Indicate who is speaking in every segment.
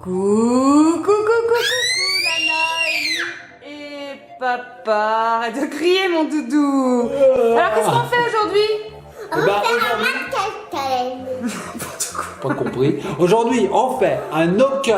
Speaker 1: Coucou, Nana, Ellie et papa. Arrête de crier, mon doudou. Alors, qu'est-ce qu'on fait aujourd'hui?
Speaker 2: On va faire un match.
Speaker 3: Pas compris. Aujourd'hui, on fait un no-cut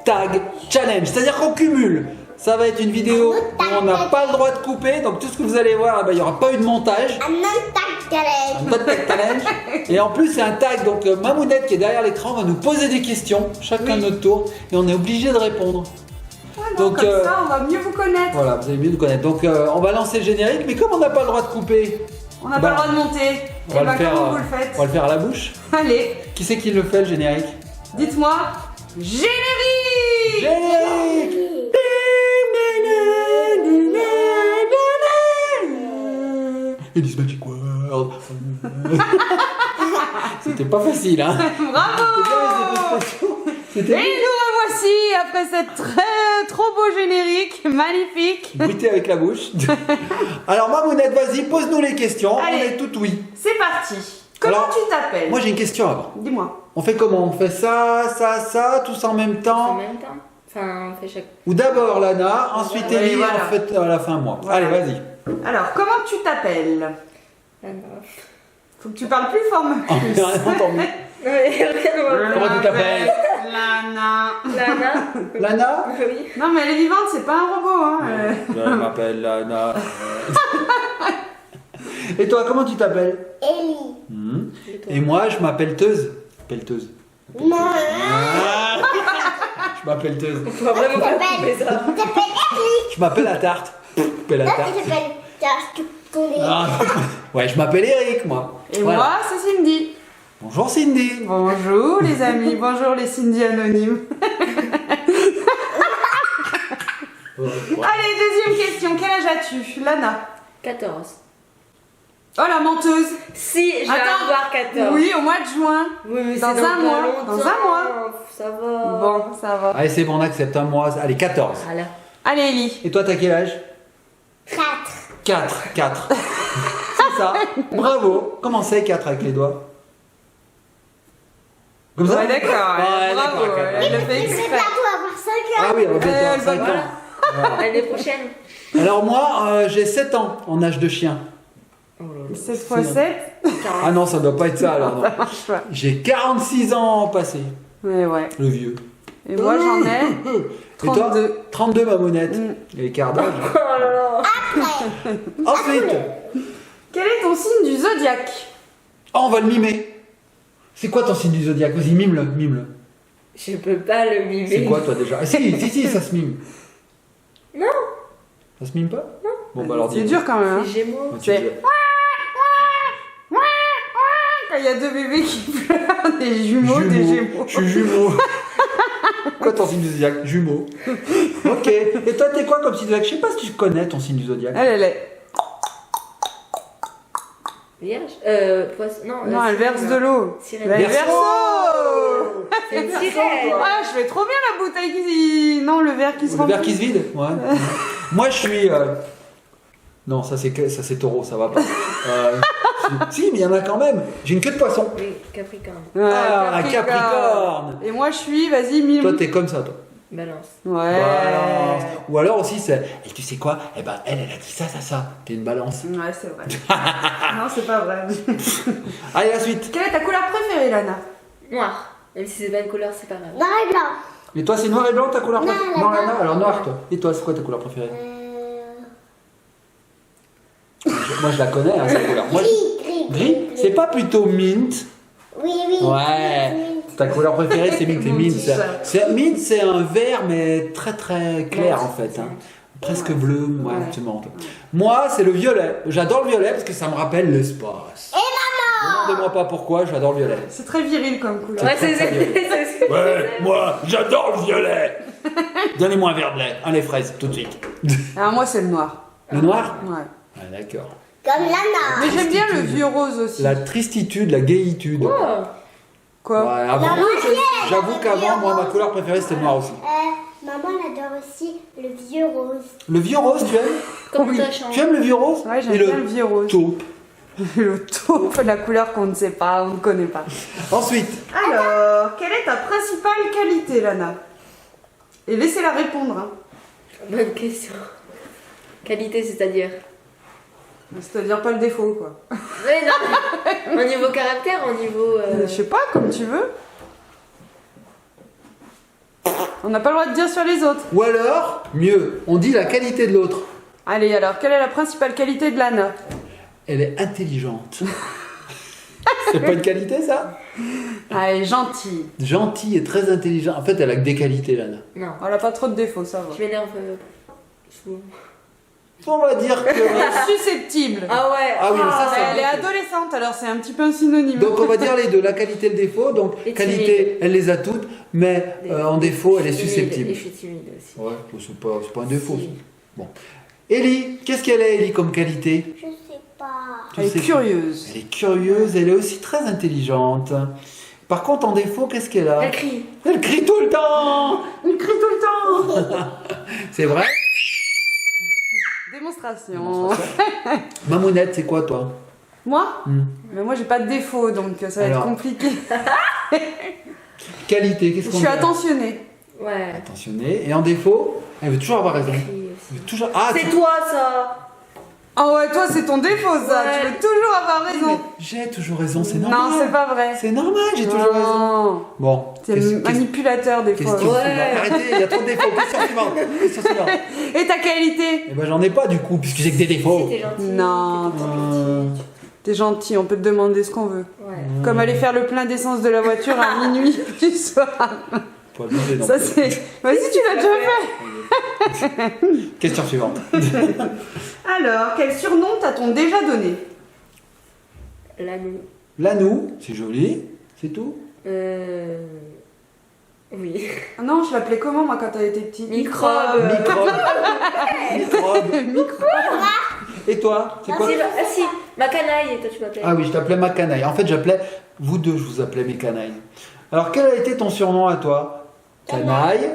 Speaker 3: tag challenge. C'est-à-dire qu'on cumule. Ça va être une vidéo où on n'a pas le droit de couper. Donc tout ce que vous allez voir, il n'y aura pas eu de montage.
Speaker 2: Un no-tag challenge.
Speaker 3: Un no-tag challenge. Et en plus, c'est un tag. Donc Mamounette qui est derrière l'écran va nous poser des questions, chacun notre tour. Et on est obligé de répondre.
Speaker 1: Ouais, donc, comme ça, on va mieux vous connaître.
Speaker 3: Voilà, vous allez mieux nous connaître. Donc on va lancer le générique. Mais comme on n'a pas le droit de couper,
Speaker 1: On n'a pas le droit de monter.
Speaker 3: on va, le faire,
Speaker 1: comment vous le faites?
Speaker 3: on va le faire à la bouche.
Speaker 1: Allez,
Speaker 3: Qui c'est qui le fait, le générique?
Speaker 1: dites-moi. Générique.
Speaker 3: Générique. Elise Magic World. C'était pas facile, hein?
Speaker 1: Bravo. Et
Speaker 3: C'était
Speaker 1: nous revoici après cette trop beau générique, magnifique.
Speaker 3: bruité avec la bouche. Alors Mamounette, vas-y, pose-nous les questions.
Speaker 1: Allez.
Speaker 3: On est tout oui.
Speaker 1: C'est parti. Comment
Speaker 3: Alors,
Speaker 1: tu t'appelles?
Speaker 3: Moi j'ai une question avant.
Speaker 1: Dis-moi.
Speaker 3: On fait comment? On fait ça, tous en même
Speaker 4: En
Speaker 3: temps?
Speaker 4: même temps. Enfin, on fait chaque.
Speaker 3: Ou d'abord Lana, ensuite
Speaker 1: Oui,
Speaker 3: Ellie,
Speaker 1: voilà.
Speaker 3: en fait à la fin moi.
Speaker 1: Voilà.
Speaker 3: Allez, vas-y.
Speaker 1: Alors, comment tu t'appelles? Faut que tu parles plus fort, ma
Speaker 3: On n'a rien entendu. Comment tu t'appelles?
Speaker 1: Lana.
Speaker 4: Lana.
Speaker 3: Lana?
Speaker 4: Oui.
Speaker 1: Non, mais elle est vivante, c'est pas un robot, hein.
Speaker 3: Je m'appelle Lana. Et toi, comment tu t'appelles?
Speaker 2: Ellie.
Speaker 3: Et moi, je m'appelle Teuse. Pelleteuse.
Speaker 2: Non.
Speaker 3: Je m'appelle Teuse.
Speaker 4: On va vraiment pas couper ça.
Speaker 2: T'appelles Ellie.
Speaker 3: Je m'appelle la tarte. Appelle la
Speaker 2: Toi,
Speaker 3: tarte.
Speaker 2: tu t'appelles. Tu connais.
Speaker 3: Ah. Ouais, je m'appelle Eric, moi.
Speaker 1: Et
Speaker 3: Voilà.
Speaker 1: moi, c'est Cindy.
Speaker 3: Bonjour Cindy.
Speaker 1: Bonjour, les amis. Bonjour, les Cindy anonymes. Allez, deuxième question. Quel âge as-tu? Lana.
Speaker 4: 14.
Speaker 1: Oh, la menteuse.
Speaker 4: Si, je vais
Speaker 1: Attends.
Speaker 4: avoir 14.
Speaker 1: Oui, au mois de juin.
Speaker 4: Oui, mais
Speaker 1: Dans
Speaker 4: c'est
Speaker 1: un
Speaker 4: pas
Speaker 1: mois.
Speaker 4: longtemps.
Speaker 1: Dans un mois.
Speaker 4: Ça va.
Speaker 1: Bon, ça va.
Speaker 3: Allez, c'est bon, on accepte un mois. Allez, 14.
Speaker 4: Voilà.
Speaker 1: Allez, Ellie.
Speaker 3: Et toi, t'as quel âge?
Speaker 2: 4.
Speaker 3: 4. C'est ça. Bravo. Comment c'est 4 avec les doigts? Comme ça?
Speaker 1: Ouais, d'accord.
Speaker 3: Ouais,
Speaker 1: Bravo.
Speaker 3: d'accord, quatre.
Speaker 1: Elle le fait
Speaker 2: Je vais
Speaker 1: exprès.
Speaker 2: bientôt avoir 5 ans.
Speaker 3: Ah oui, on va bientôt avoir
Speaker 1: Elle
Speaker 3: 5
Speaker 1: va-
Speaker 3: ans. Voilà.
Speaker 4: L'année prochaine.
Speaker 3: Alors moi, j'ai 7 ans en âge de chien.
Speaker 4: Oh là
Speaker 1: 7 x 7.
Speaker 3: Ah non, ça doit pas être ça alors. Non.
Speaker 1: Ça marche pas.
Speaker 3: J'ai 46 ans passé,
Speaker 1: Mais ouais.
Speaker 3: le vieux.
Speaker 1: Et moi, j'en ai
Speaker 3: Et toi
Speaker 1: 32.
Speaker 3: 32 Mamounette.
Speaker 1: Mm.
Speaker 3: Et quart d'âge.
Speaker 4: Oh là là.
Speaker 3: Ensuite,
Speaker 1: Quel est ton signe du zodiaque?
Speaker 3: oh, on va le mimer. C'est quoi ton signe du zodiaque? Vas-y, mime-le, mime-le.
Speaker 4: Je peux pas le mimer.
Speaker 3: C'est quoi toi déjà? Ah, si, ça se mime.
Speaker 4: Non.
Speaker 3: Ça se mime pas? Non. Bon, bah alors
Speaker 1: C'est
Speaker 3: dis.
Speaker 1: dur quand même. Hein.
Speaker 4: C'est Gémeaux.
Speaker 3: Bah, tu
Speaker 1: C'est-
Speaker 3: dis-
Speaker 1: Quand il y a deux bébés qui pleurent, des jumeaux, des gémeaux.
Speaker 3: Je suis jumeau. Quoi ton signe du zodiaque? Jumeau. Ok. Et toi, t'es quoi comme signe du zodiaque? Je sais pas si tu connais ton signe du zodiaque.
Speaker 1: Elle est.
Speaker 4: Vierge. Poisson. Non.
Speaker 1: Non, elle verse de l'eau.
Speaker 4: Sirène.
Speaker 1: Elle est
Speaker 3: Verseau.
Speaker 1: verso.
Speaker 4: C'est une sirène.
Speaker 1: Ah, je fais trop bien la bouteille qui. Non, le verre qui se
Speaker 3: Le
Speaker 1: remplit.
Speaker 3: verre qui se vide? Ouais. Moi, je suis. Non, ça c'est taureau, ça va pas. Si, mais il y en a quand même. J'ai une queue de poisson.
Speaker 4: Oui, Capricorne.
Speaker 1: Ouais,
Speaker 3: Ah, un Capricorne.
Speaker 1: Et moi, je suis, vas-y, mille.
Speaker 3: Toi, t'es comme ça, toi.
Speaker 4: Balance.
Speaker 1: Ouais.
Speaker 3: Balance. Ou alors aussi, c'est. Et tu sais quoi? Eh ben, elle a dit ça. T'es une balance.
Speaker 1: Ouais, c'est vrai. Non, c'est pas vrai.
Speaker 3: Allez, la suite.
Speaker 1: Quelle est ta couleur préférée, Lana?
Speaker 4: Noir. Même si c'est pas une couleur, c'est pas grave.
Speaker 2: Noir et blanc.
Speaker 3: Et toi, c'est noir et blanc ta couleur
Speaker 2: Non,
Speaker 3: préférée?
Speaker 2: la
Speaker 3: Non,
Speaker 2: blanc.
Speaker 3: Lana. Alors, noir, toi. Et toi, c'est quoi ta couleur préférée? Moi, je la connais, hein, cette couleur. Moi,
Speaker 2: Gris.
Speaker 3: Gris? C'est pas plutôt mint?
Speaker 2: Oui.
Speaker 3: Ouais. Ta couleur préférée, c'est mint. Et mint, mint, c'est un vert, mais très très clair en fait. Hein. Presque bleu, ouais, c'est marrant. Moi, c'est le violet. J'adore le violet parce que ça me rappelle l'espace. Et maman! Demandez-moi pas pourquoi, j'adore le violet.
Speaker 1: C'est très viril comme couleur.
Speaker 4: Ouais, c'est
Speaker 3: très
Speaker 4: c'est-
Speaker 3: Ouais, moi, j'adore le violet. Donnez-moi un verre de lait, un lait fraise, tout de suite.
Speaker 1: Alors, moi, c'est le noir.
Speaker 3: Le noir?
Speaker 1: Ouais.
Speaker 3: Ah, d'accord.
Speaker 2: Comme Lana.
Speaker 1: Mais j'aime bien le vieux rose aussi.
Speaker 3: La tristitude, la gaïtude.
Speaker 4: Oh.
Speaker 1: Quoi?
Speaker 3: Ouais, avant,
Speaker 2: Maman,
Speaker 3: j'avoue qu'avant, moi, ma couleur préférée, c'était le noir aussi.
Speaker 2: Maman elle adore aussi le vieux rose.
Speaker 3: Le vieux rose, tu aimes?
Speaker 4: Comment
Speaker 1: Oui.
Speaker 4: ça change?
Speaker 3: Tu aimes le vieux rose?
Speaker 1: Ouais, j'aime
Speaker 3: Et
Speaker 1: bien le vieux rose.
Speaker 3: taupe.
Speaker 1: Le taupe, la couleur qu'on ne sait pas, on ne connaît pas.
Speaker 3: Ensuite,
Speaker 1: Alors, quelle est ta principale qualité, Lana? Et laissez-la répondre. Hein.
Speaker 4: Bonne question. Qualité, c'est-à-dire?
Speaker 1: C'est-à-dire pas le défaut, quoi.
Speaker 4: Oui, non. Au niveau caractère, au niveau.
Speaker 1: Je sais pas, comme tu veux. On n'a pas le droit de dire sur les autres.
Speaker 3: Ou alors, mieux, on dit la qualité de l'autre.
Speaker 1: Allez, alors, quelle est la principale qualité de Lana?
Speaker 3: Elle est intelligente. C'est pas une qualité, ça?
Speaker 1: Elle est gentille.
Speaker 3: Gentille et très intelligente. En fait, elle a que des qualités, Lana.
Speaker 4: Non.
Speaker 1: Elle a pas trop de défauts, ça va.
Speaker 4: Je m'énerve souvent.
Speaker 3: On va dire que...
Speaker 1: Elle est susceptible.
Speaker 4: Ah ouais.
Speaker 3: Ah oui, mais ça, c'est...
Speaker 1: Elle est adolescente, alors c'est un petit peu un synonyme.
Speaker 3: Donc on va dire les deux, la qualité et le défaut. Donc
Speaker 4: Et
Speaker 3: qualité, elle les a toutes, mais en défaut, elle est susceptible.
Speaker 4: Et je suis timide aussi.
Speaker 3: Ouais, c'est pas un défaut.
Speaker 4: Si.
Speaker 3: Bon. Ellie, qu'est-ce qu'elle est, Ellie, comme qualité?
Speaker 2: Je sais pas.
Speaker 3: Tu
Speaker 1: Elle est
Speaker 3: sais
Speaker 1: curieuse.
Speaker 3: Elle est curieuse, elle est aussi très intelligente. Par contre, en défaut, qu'est-ce qu'elle a?
Speaker 4: Elle crie.
Speaker 3: Elle crie tout le temps. Elle crie tout le temps. C'est vrai?
Speaker 1: Démonstration.
Speaker 3: Mamounette, c'est quoi, toi?
Speaker 1: Moi
Speaker 3: Hmm.
Speaker 1: Mais moi j'ai pas de défaut, donc ça va
Speaker 3: Alors.
Speaker 1: être compliqué.
Speaker 3: Qualité, qu'est-ce
Speaker 1: Je
Speaker 3: qu'on
Speaker 1: suis
Speaker 3: dit?
Speaker 1: attentionnée.
Speaker 4: Ouais.
Speaker 3: Attentionnée. Et en défaut, elle veut toujours avoir raison.
Speaker 4: Elle crie
Speaker 3: Elle
Speaker 4: aussi.
Speaker 3: veut toujours... Ah,
Speaker 4: C'est toi ça.
Speaker 1: Ah ouais, toi c'est ton défaut ça,
Speaker 4: Ouais.
Speaker 1: tu veux toujours avoir
Speaker 3: Mais
Speaker 1: raison.
Speaker 3: j'ai toujours raison, c'est normal.
Speaker 1: Non, c'est pas vrai.
Speaker 3: C'est normal, j'ai toujours raison.
Speaker 1: Non.
Speaker 3: Bon,
Speaker 1: C'est manipulateur des fois.
Speaker 3: question
Speaker 4: Ouais.
Speaker 3: suivante. Arrêtez, il y a trop de défauts. Question suivante. Question suivante.
Speaker 1: Et ta qualité?
Speaker 3: Eh ben j'en ai pas du coup, puisque j'ai que des défauts.
Speaker 4: Si t'es gentil.
Speaker 1: Non, t'es gentil, on peut te demander ce qu'on veut.
Speaker 4: Ouais.
Speaker 1: Comme aller faire le plein d'essence de la voiture à minuit du soir.
Speaker 3: Faut abuser, non.
Speaker 1: Ça c'est... Vas-y, tu l'as déjà fait.
Speaker 3: Question suivante.
Speaker 1: Alors, quel surnom t'a-t-on déjà donné?
Speaker 4: L'anou.
Speaker 3: L'anou, c'est joli, c'est tout.
Speaker 4: Oui.
Speaker 1: Ah non, je l'appelais comment moi quand t'avais été petite?
Speaker 4: Microbe.
Speaker 3: Microbe. Microbe. Et toi, c'est quoi?
Speaker 4: Ah si, ma canaille, et toi tu m'appelles.
Speaker 3: Ah oui, je t'appelais ma canaille. En fait, j'appelais, vous deux, je vous appelais mes canailles. Alors, quel a été ton surnom à toi? Canaille,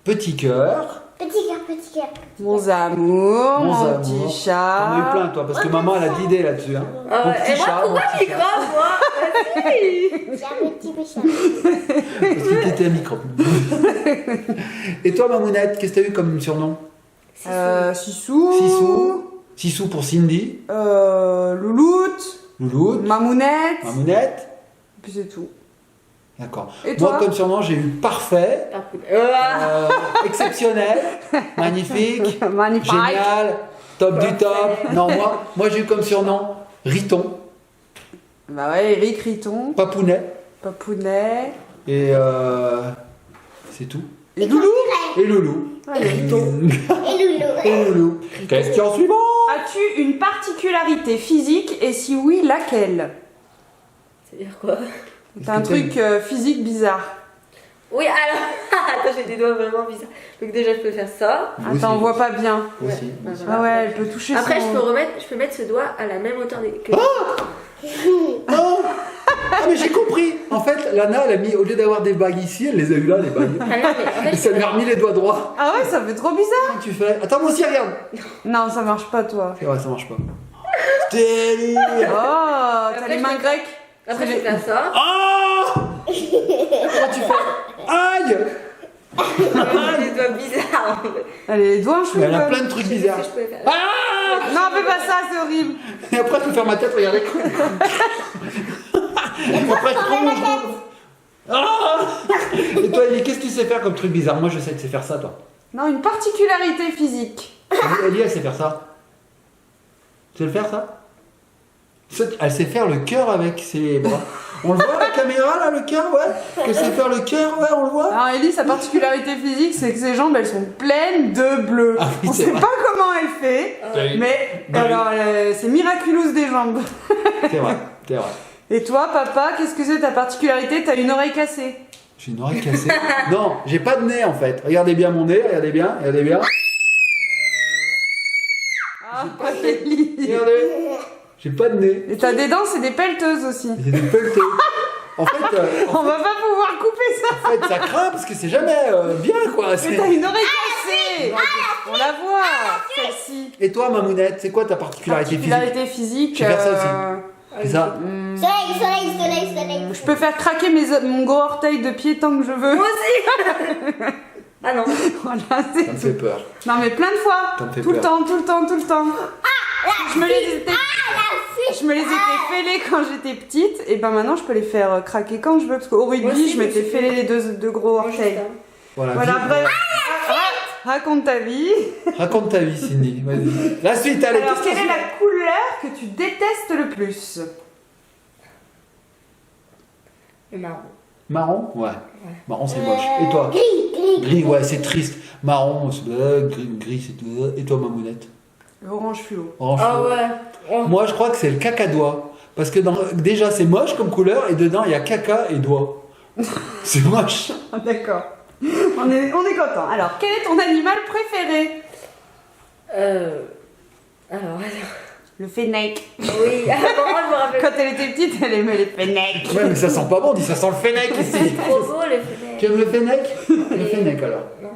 Speaker 3: petit cœur,
Speaker 2: Petit cœur, petit cœur.
Speaker 1: Mon amour,
Speaker 3: Mon
Speaker 1: mon
Speaker 3: amour.
Speaker 1: petit
Speaker 3: T'en as eu
Speaker 1: chat.
Speaker 3: plein, toi, parce que maman, elle a de l'idée là-dessus. Hein.
Speaker 4: Ah
Speaker 3: Mon
Speaker 4: ouais.
Speaker 3: petit
Speaker 4: Et moi,
Speaker 3: chat, mon
Speaker 4: pourquoi
Speaker 3: petit chat.
Speaker 4: microbe, moi? Vas-y.
Speaker 2: J'ai un petit méchant.
Speaker 3: Parce que t'étais un micro. Et toi, Mamounette, qu'est-ce que t'as eu comme surnom?
Speaker 1: Sissou.
Speaker 3: Sissou. Sissou pour Cindy.
Speaker 1: Louloute.
Speaker 3: Louloute.
Speaker 1: Mamounette.
Speaker 3: Mamounette.
Speaker 1: Puis c'est tout.
Speaker 3: D'accord.
Speaker 1: Et
Speaker 3: Moi,
Speaker 1: toi?
Speaker 3: comme surnom, j'ai eu parfait, exceptionnel, magnifique,
Speaker 1: Magnifique.
Speaker 3: génial, top du top. Non, moi j'ai eu comme surnom Riton,
Speaker 1: Bah ouais, Eric Riton.
Speaker 3: Papounet,
Speaker 1: Papounet.
Speaker 3: et c'est tout.
Speaker 1: Et Loulou.
Speaker 3: Et Loulou.
Speaker 1: Allez, Riton.
Speaker 2: Et Loulou.
Speaker 3: Et Loulou. Question suivante.
Speaker 1: As-tu une particularité physique et si oui, laquelle?
Speaker 4: C'est-à-dire quoi?
Speaker 1: T'as un truc physique bizarre.
Speaker 4: Oui, alors. Attends, j'ai des doigts vraiment bizarres. Donc, déjà, je peux faire ça.
Speaker 3: Moi aussi.
Speaker 1: Attends, on voit pas bien.
Speaker 3: Moi aussi.
Speaker 4: Ouais.
Speaker 1: Ah ouais, elle peut toucher
Speaker 4: Après,
Speaker 1: son...
Speaker 4: je peux mettre ce doigt à la même hauteur que.
Speaker 3: Oh ah mais j'ai compris. En fait, Lana, elle a mis, au lieu d'avoir des bagues ici, elle les a eu là, les bagues.
Speaker 4: Ah non, mais en
Speaker 3: Et
Speaker 4: fait,
Speaker 3: ça lui a remis les doigts droits.
Speaker 1: Ah ouais, ça fait trop bizarre.
Speaker 3: Comment tu fais? Attends, moi aussi, regarde.
Speaker 1: Non, ça marche pas, toi.
Speaker 3: C'est vrai, ça marche pas. Délire.
Speaker 1: Oh, t'as
Speaker 4: Après,
Speaker 1: les mains grecques.
Speaker 4: après, je vais faire ça.
Speaker 3: Ah Comment tu fais? Aïe.
Speaker 4: J'ai des doigts bizarres. En fait.
Speaker 1: Allez, les doigts en
Speaker 3: Mais elle a
Speaker 1: cheveux.
Speaker 3: plein de trucs
Speaker 4: Je sais
Speaker 3: bizarres.
Speaker 4: que je pouvais faire.
Speaker 3: Ah
Speaker 1: Non, fais pas ça, c'est horrible.
Speaker 3: Et après, je peux faire ma tête, regardez. Après, je prends Ah Et toi, Ellie, qu'est-ce que tu sais faire comme truc bizarre? Moi, je sais que tu sais faire ça, toi.
Speaker 1: Non, une particularité physique.
Speaker 3: Ellie, elle sait faire ça. Tu sais le faire, ça? Elle sait faire le cœur avec ses bras. On le voit à la caméra, là, le cœur, ouais? Qu'elle sait faire le cœur, ouais, on le voit?
Speaker 1: Alors, Ellie, sa particularité physique, c'est que ses jambes, elles sont pleines de bleu.
Speaker 3: Ah oui,
Speaker 1: On
Speaker 3: c'est
Speaker 1: sait
Speaker 3: vrai.
Speaker 1: pas comment elle fait, mais
Speaker 3: Bah oui.
Speaker 1: alors, c'est miraculous des jambes.
Speaker 3: C'est vrai, c'est vrai.
Speaker 1: Et toi, papa, qu'est-ce que c'est ta particularité? T'as une oreille cassée.
Speaker 3: J'ai une oreille cassée. Non, j'ai pas de nez, en fait. Regardez bien mon nez, regardez bien, regardez bien.
Speaker 1: Ah, Ellie.
Speaker 3: Regardez. J'ai pas de nez.
Speaker 1: Et t'as des dents, c'est des pelleteuses aussi.
Speaker 3: J'ai des pelleteux. En fait,
Speaker 1: On va pas pouvoir couper ça.
Speaker 3: en fait, ça craint parce que c'est jamais bien, quoi.
Speaker 1: Mais
Speaker 3: C'est-
Speaker 1: t'as une oreille cassée. On la voit, celle-ci.
Speaker 3: Et toi, Mamounette, c'est quoi ta particularité physique?
Speaker 1: Particularité physique.
Speaker 3: Je vais faire ça aussi. C'est ça?
Speaker 2: Soleil, soleil, soleil, soleil.
Speaker 1: Je peux faire craquer mon gros orteil de pied tant que je veux.
Speaker 4: Moi aussi. Ah non.
Speaker 1: Voilà,
Speaker 3: Ça me
Speaker 1: c'est
Speaker 3: fait
Speaker 1: tout.
Speaker 3: peur.
Speaker 1: Non, mais plein de fois.
Speaker 3: Ça me fait
Speaker 1: Tout le
Speaker 3: peur.
Speaker 1: temps, tout le temps, tout le temps. Je me les étais... Je me les étais fêlés quand j'étais petite, et ben maintenant je peux les faire craquer quand je veux, parce qu'au
Speaker 4: Moi
Speaker 1: rugby
Speaker 4: aussi,
Speaker 1: je m'étais
Speaker 4: je
Speaker 1: fêlé les deux gros
Speaker 4: Moi, je sais
Speaker 1: orteils.
Speaker 4: pas.
Speaker 3: Voilà,
Speaker 1: Voilà,
Speaker 3: vive-
Speaker 1: bref. Raconte ta vie.
Speaker 3: Raconte ta vie, Cindy. Vas-y. La suite, allez.
Speaker 1: Alors,
Speaker 3: qu'est-ce
Speaker 1: quelle
Speaker 3: qu'on
Speaker 1: est
Speaker 3: fait
Speaker 1: la couleur que tu détestes le plus?
Speaker 4: Le marron.
Speaker 3: Marron? Ouais. Marron, c'est moche. Et toi?
Speaker 2: Gris.
Speaker 3: Gris, ouais, c'est triste. Marron, c'est gris, c'est tout. Et toi, Mamounette?
Speaker 1: Orange fluo.
Speaker 3: Orange
Speaker 4: Ah
Speaker 3: fluo.
Speaker 4: ouais. Oh.
Speaker 3: Moi, je crois que c'est le cacadois. Parce que déjà, c'est moche comme couleur, et dedans, il y a caca et doigt. C'est moche.
Speaker 1: Ah, d'accord. On est content. Alors, quel est ton animal préféré?
Speaker 4: Alors.
Speaker 1: Le fennec.
Speaker 4: Oui, alors je me rappelle.
Speaker 1: Quand elle était petite, elle aimait les fennecs.
Speaker 3: Ouais, mais ça sent pas bon, on dit ça sent le fennec ici.
Speaker 4: C'est trop beau les fenêtres.
Speaker 3: Tu aimes le fennec? Le fennec alors.
Speaker 4: Non.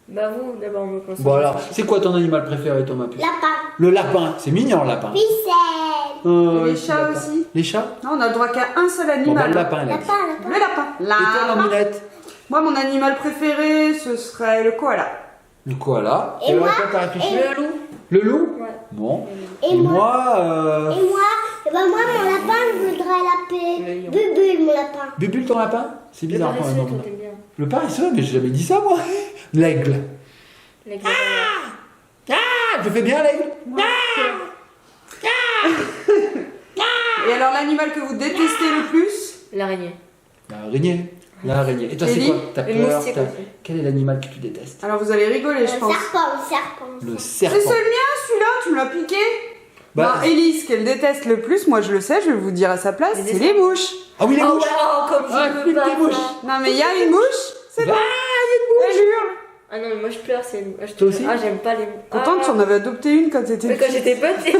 Speaker 4: Bah vous, d'abord, me conseille.
Speaker 3: Bon alors, c'est quoi ton animal préféré, Thomas Puce?
Speaker 2: Lapin.
Speaker 3: Le lapin, c'est mignon le lapin.
Speaker 2: Ficelle.
Speaker 1: Les chats
Speaker 3: lapin.
Speaker 1: aussi.
Speaker 3: Les chats?
Speaker 1: Non, on a le droit qu'à un seul
Speaker 3: Bon, bah,
Speaker 1: animal.
Speaker 3: le lapin, là.
Speaker 2: Lapin.
Speaker 1: Le lapin.
Speaker 3: Et toi, Mamounette?
Speaker 1: Moi, mon animal préféré, ce serait le koala.
Speaker 3: Le koala.
Speaker 2: Et moi
Speaker 3: toi, t'as réfléchi?
Speaker 4: Le loup.
Speaker 3: Le loup?
Speaker 4: Ouais.
Speaker 3: Bon.
Speaker 2: Et moi
Speaker 3: euh,
Speaker 2: Et moi, mon lapin, je voudrais l'appeler
Speaker 4: Le lion.
Speaker 2: Bubu, mon lapin.
Speaker 3: Bubule ton lapin? C'est
Speaker 4: Le
Speaker 3: bizarre quand
Speaker 4: paresseux,
Speaker 3: même.
Speaker 4: toi t'aimes bien.
Speaker 3: Le paresseux, mais j'ai jamais dit ça moi. L'aigle.
Speaker 4: L'aigle.
Speaker 3: Ah, je fais bien l'aigle.
Speaker 1: Et alors, l'animal que vous détestez le plus?
Speaker 4: L'araignée.
Speaker 3: L'araignée. L'araignée. Et toi, c'est
Speaker 1: Ellie?
Speaker 3: quoi? T'as
Speaker 4: Le
Speaker 3: peur?
Speaker 4: moustique aussi.
Speaker 3: Quel est l'animal que tu détestes?
Speaker 1: Alors, vous allez rigoler, je pense.
Speaker 2: Serpent.
Speaker 3: Le
Speaker 1: C'est
Speaker 3: serpent.
Speaker 1: celui-là, celui-là, tu me l'as piqué?
Speaker 3: Bah,
Speaker 1: Non, Ellie, ce qu'elle déteste le plus, moi je le sais, je vais vous dire à sa place,
Speaker 4: Les
Speaker 1: c'est les mouches.
Speaker 3: Ah oui, les
Speaker 4: Oh
Speaker 3: mouches.
Speaker 4: ouais, oh, comme
Speaker 3: Ah,
Speaker 4: je veux
Speaker 3: Philippe,
Speaker 4: pas
Speaker 3: les mouches.
Speaker 4: ça.
Speaker 1: Non, mais il y a une mouche, c'est
Speaker 3: Ah,
Speaker 1: pas. Elle hurle.
Speaker 4: Ah non, mais moi je pleure, c'est une. Ah, je te
Speaker 3: Toi
Speaker 4: jure.
Speaker 3: aussi
Speaker 4: Ah, j'aime pas les.
Speaker 1: Pourtant,
Speaker 4: ah.
Speaker 1: tu en avais adopté une quand t'étais
Speaker 4: Mais quand
Speaker 1: petite.
Speaker 4: j'étais petite.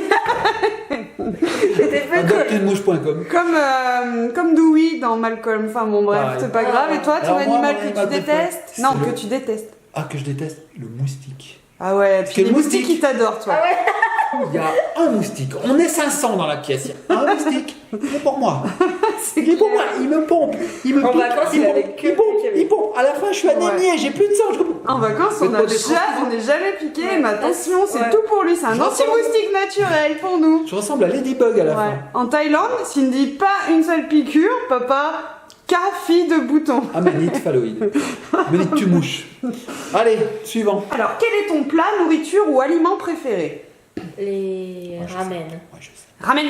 Speaker 4: J'étais petite.
Speaker 3: Adopteunmouche.com.
Speaker 1: Comme Dewey dans Malcolm. Enfin bon, bref,
Speaker 3: Pareil.
Speaker 1: c'est pas grave. Et toi, ton
Speaker 3: Alors, moi,
Speaker 1: animal
Speaker 3: mon
Speaker 1: que
Speaker 3: animal
Speaker 1: tu détestes?
Speaker 3: préféré,
Speaker 1: Non,
Speaker 3: c'est
Speaker 1: que tu détestes.
Speaker 3: Ah, que je déteste? Le moustique.
Speaker 1: Ah ouais,
Speaker 3: Parce
Speaker 1: puis
Speaker 3: que
Speaker 1: les
Speaker 3: le
Speaker 1: moustiques,
Speaker 3: moustique-
Speaker 1: ils t'adorent, toi.
Speaker 4: Ah ouais.
Speaker 3: Il y a un moustique. On est 500 dans la pièce. Il y a un moustique. Il est pour moi. Il est pour moi. Il me pompe. Il me
Speaker 4: En
Speaker 3: pique.
Speaker 4: vacances, il avait que
Speaker 3: il pompe.
Speaker 4: piqué.
Speaker 3: Il pompe. À la fin, je suis anémié. J'ai plus de sang.
Speaker 1: En vacances, on
Speaker 3: Faites-moi des transfusions.
Speaker 1: n'est jamais piqué, mais attention, c'est
Speaker 4: Ouais.
Speaker 1: tout pour lui. C'est un
Speaker 3: Je ressemble-
Speaker 1: anti-moustique naturel pour nous.
Speaker 3: Je ressemble à Ladybug à la
Speaker 1: Ouais.
Speaker 3: fin.
Speaker 1: En Thaïlande, s'il ne dit pas une seule piqûre, papa, café de bouton.
Speaker 3: Amanite phalloïde. Amanite tu mouches. Allez, suivant.
Speaker 1: Alors, quel est ton plat, nourriture ou aliment préféré?
Speaker 4: Les ramen.
Speaker 3: Ouais, je sais.
Speaker 1: Ramen.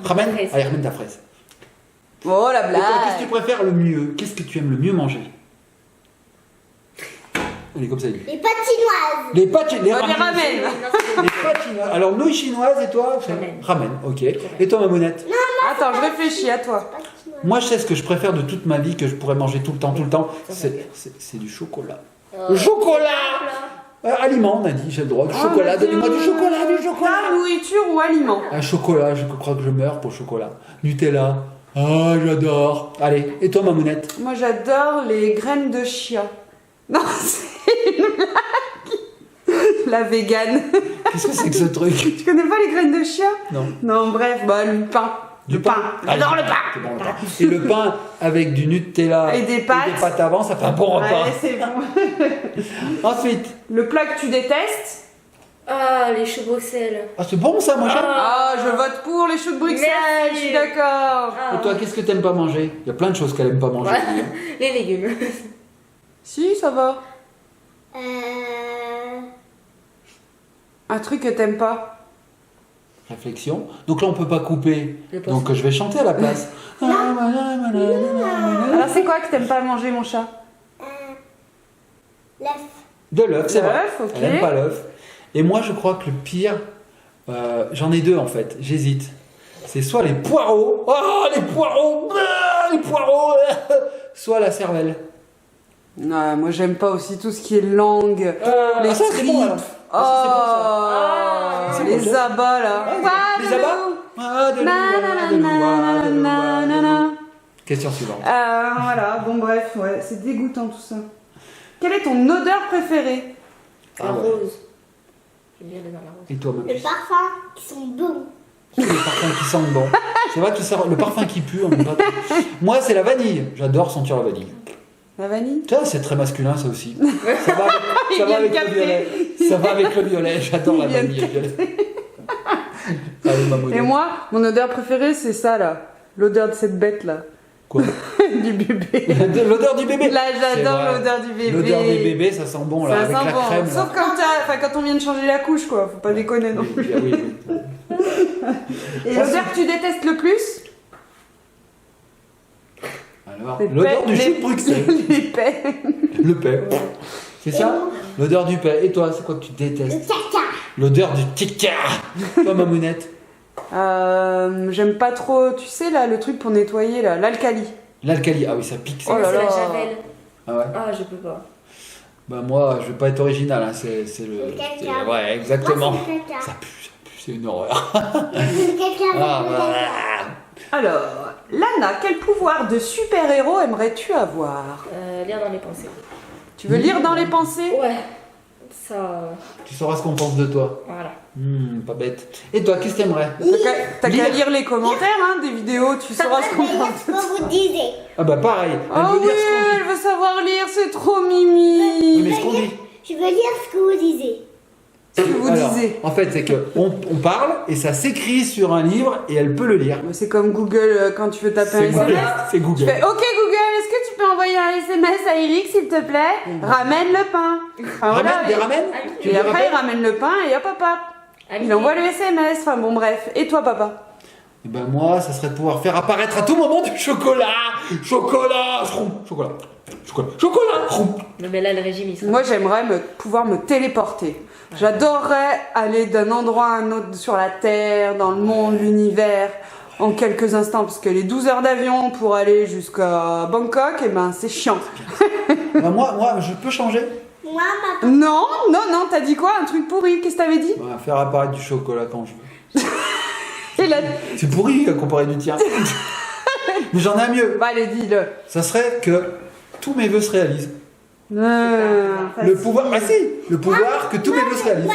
Speaker 3: Ramen.
Speaker 4: fraise.
Speaker 3: Allez, ramène ta fraise.
Speaker 1: Oh la
Speaker 3: Et toi, qu'est-ce que tu
Speaker 1: blague.
Speaker 3: préfères le mieux? Qu'est-ce que tu aimes le mieux manger? Allez, comme ça, dit.
Speaker 2: Les patinoises.
Speaker 3: Les pâtes, les
Speaker 1: Les
Speaker 3: ramen.
Speaker 1: ramen.
Speaker 3: Les pâtes chinoises. Alors, nouilles chinoises et toi?
Speaker 4: Ramen.
Speaker 3: Ramen, ok. Et toi, Mamounette?
Speaker 1: Attends, je réfléchis à toi.
Speaker 2: Patinoises.
Speaker 3: Moi, je sais ce que je préfère de toute ma vie, que je pourrais manger tout le temps. C'est du chocolat. Le chocolat! Aliment, on a dit, j'ai le droit. Du chocolat, donnez-moi du chocolat, du
Speaker 1: Plat,
Speaker 3: chocolat!
Speaker 1: nourriture ou aliment?
Speaker 3: Un chocolat, je crois que je meurs pour le chocolat. Nutella. Ah, j'adore. Allez, et toi, Mamounette?
Speaker 1: Moi, j'adore les graines de chia. Non, c'est une blague. La végane.
Speaker 3: Qu'est-ce que c'est que ce truc?
Speaker 1: Tu connais pas les graines de chia?
Speaker 3: Non.
Speaker 1: Non, bref, bah, le pain.
Speaker 3: Du pain.
Speaker 1: J'adore le pain.
Speaker 3: C'est bon, le pain. Et le pain avec du Nutella
Speaker 1: Et des pâtes.
Speaker 3: avant, ça fait un bon repas.
Speaker 1: Ouais, c'est bon.
Speaker 3: Ensuite,
Speaker 1: Le plat que tu détestes?
Speaker 4: Ah, les choux Bruxelles.
Speaker 3: ah, c'est bon ça, moi j'aime.
Speaker 1: Ah, je vote pour les choux de Bruxelles,
Speaker 4: Merci.
Speaker 1: je suis d'accord.
Speaker 4: Ah.
Speaker 3: Et toi, qu'est-ce que t'aimes pas manger? Il y a plein de choses qu'elle aime pas manger.
Speaker 4: Ouais. Les légumes.
Speaker 1: Si, ça va.
Speaker 2: Euh...
Speaker 1: Un truc que t'aimes pas?
Speaker 3: Réflexion. Donc là, on peut pas couper.
Speaker 4: Je pense.
Speaker 3: Donc je vais chanter à la place.
Speaker 1: Alors, c'est quoi que t'aimes pas manger, mon chat?
Speaker 2: L'œuf.
Speaker 3: De l'œuf, c'est vrai.
Speaker 1: L'œuf, ok.
Speaker 3: Elle aime pas l'œuf. Et moi, je crois que le pire, j'en ai deux en fait. J'hésite. C'est soit les poireaux. Oh, les poireaux. Ah, les poireaux. Soit la cervelle.
Speaker 1: Non, moi j'aime pas aussi tout ce qui est langue, les
Speaker 3: ah, ça, c'est bon, alors.
Speaker 1: tripes.
Speaker 3: Ah, ça,
Speaker 1: Oh,
Speaker 3: c'est bon, ça.
Speaker 1: les abats là.
Speaker 3: Ah, les abats. Ah, de l'eau, ah, de l'eau, ah, de l'eau, ah, de l'eau. Question suivante.
Speaker 1: Voilà, bon bref, ouais, c'est dégoûtant tout ça. Quelle est ton odeur préférée?
Speaker 3: Ah
Speaker 4: La
Speaker 3: ouais.
Speaker 4: rose. J'aime bien dans la rose.
Speaker 3: Et toi, ma
Speaker 2: Les
Speaker 3: puce?
Speaker 2: parfums qui sont bons.
Speaker 3: Les parfums qui sentent bon. C'est vrai que le parfum qui pue, on n'aime pas trop. Moi, c'est la vanille. J'adore sentir la vanille.
Speaker 1: La vanille.
Speaker 3: Ça, c'est très masculin, ça aussi. Ça va
Speaker 1: Il vient de
Speaker 3: avec le
Speaker 1: capter.
Speaker 3: violet. Ça va avec le violet. J'adore la
Speaker 1: Il vient de
Speaker 3: vanille et le violet. Allez, maman.
Speaker 1: Et moi, mon odeur préférée, c'est ça là. L'odeur de cette bête là.
Speaker 3: Quoi?
Speaker 1: Du bébé.
Speaker 3: L'odeur du bébé.
Speaker 1: Là,
Speaker 3: C'est
Speaker 1: j'adore
Speaker 3: vrai.
Speaker 1: l'odeur du bébé.
Speaker 3: L'odeur des bébés, ça sent bon là,
Speaker 1: Ça
Speaker 3: avec
Speaker 1: sent
Speaker 3: la
Speaker 1: bon.
Speaker 3: crème.
Speaker 1: Sauf quand on vient de changer la couche, quoi. Faut pas déconner non plus.
Speaker 3: Oui,
Speaker 1: Et l'odeur que tu détestes le plus?
Speaker 3: Alors,
Speaker 1: Les
Speaker 3: l'odeur
Speaker 1: paix-
Speaker 3: du chou
Speaker 1: les-
Speaker 3: de Bruxelles.
Speaker 1: Les paix.
Speaker 3: Le paix. C'est ça? L'odeur du paix. Et toi, c'est quoi que tu
Speaker 2: Le
Speaker 3: détestes?
Speaker 2: caca.
Speaker 3: L'odeur du tika. Toi, mamounette.
Speaker 1: J'aime pas trop, tu sais là, le truc pour nettoyer là, l'alcali.
Speaker 3: L'alcali. Ah oui, ça pique. ça.
Speaker 1: Oh là
Speaker 4: C'est la
Speaker 1: là.
Speaker 4: javel.
Speaker 3: Ah ouais.
Speaker 4: Ah, je peux pas.
Speaker 3: Bah moi, je vais pas être original. Hein. C'est le.
Speaker 2: Le caca.
Speaker 3: c'est- Ouais, exactement.
Speaker 2: Moi, c'est le caca.
Speaker 3: Ça pue, c'est une horreur.
Speaker 2: Le caca,
Speaker 3: Ah,
Speaker 2: le
Speaker 3: bah,
Speaker 2: caca.
Speaker 1: Alors, Lana, quel pouvoir de super-héros aimerais-tu avoir?
Speaker 4: Lire dans les pensées.
Speaker 1: Tu veux lire dans les pensées?
Speaker 4: Ouais. Ça.
Speaker 3: Tu sauras ce qu'on pense de toi.
Speaker 4: Voilà.
Speaker 3: Pas bête. Et toi, qu'est-ce que t'aimerais?
Speaker 1: T'as qu'à
Speaker 3: Lire.
Speaker 1: lire les commentaires hein, des vidéos, tu sauras ce qu'on
Speaker 2: Je vais
Speaker 1: pense.
Speaker 2: dire ce que vous disiez.
Speaker 3: Ah bah pareil. Elle
Speaker 1: Ah
Speaker 3: veut
Speaker 1: oui,
Speaker 3: lire ce qu'on dit.
Speaker 1: elle veut savoir lire, c'est trop
Speaker 3: Oui,
Speaker 1: mimi.
Speaker 3: mais ce qu'on dit.
Speaker 2: Je veux dire ce que vous disiez.
Speaker 1: Ce que vous
Speaker 3: Alors,
Speaker 1: disiez.
Speaker 3: en fait, c'est que on parle et ça s'écrit sur un livre et elle peut le lire.
Speaker 1: Mais c'est comme Google quand tu veux taper un
Speaker 3: C'est
Speaker 1: SMS.
Speaker 3: Google. C'est
Speaker 1: Tu
Speaker 3: Google.
Speaker 1: fais OK Google, est-ce que tu peux envoyer un SMS à Eric s'il te plaît? Ramène le pain. Enfin, voilà,
Speaker 3: Ramène, des
Speaker 1: et-
Speaker 3: ramènes. Tu
Speaker 1: Et
Speaker 3: les
Speaker 1: après il
Speaker 3: rappelles
Speaker 1: ramène le pain et hop hop hop. Il envoie le SMS. Enfin bon bref. Et toi papa?
Speaker 3: Et ben moi, ça serait de pouvoir faire apparaître à tout moment du chocolat. Chocolat. Chroum. Chocolat. Chocolat. Chocolat. Chroum.
Speaker 4: Non, mais là, le régime, il sera.
Speaker 1: Moi j'aimerais pouvoir me téléporter. J'adorerais aller d'un endroit à un autre sur la Terre, dans le monde, l'univers, en quelques instants, parce que les 12 heures d'avion pour aller jusqu'à Bangkok, et ben c'est chiant.
Speaker 3: Ben, moi, je peux changer.
Speaker 2: Moi, ma
Speaker 1: Non, t'as dit quoi? Un truc pourri, qu'est-ce que t'avais dit?
Speaker 3: Ouais, faire apparaître du chocolat quand je veux.
Speaker 1: Et là,
Speaker 3: C'est pourri à comparer du tien. Mais j'en ai un mieux.
Speaker 1: bah allez, dis-le.
Speaker 3: Ça serait que tous mes vœux se réalisent. Le pouvoir, ah si, le pouvoir que tous mes vœux se réalisent.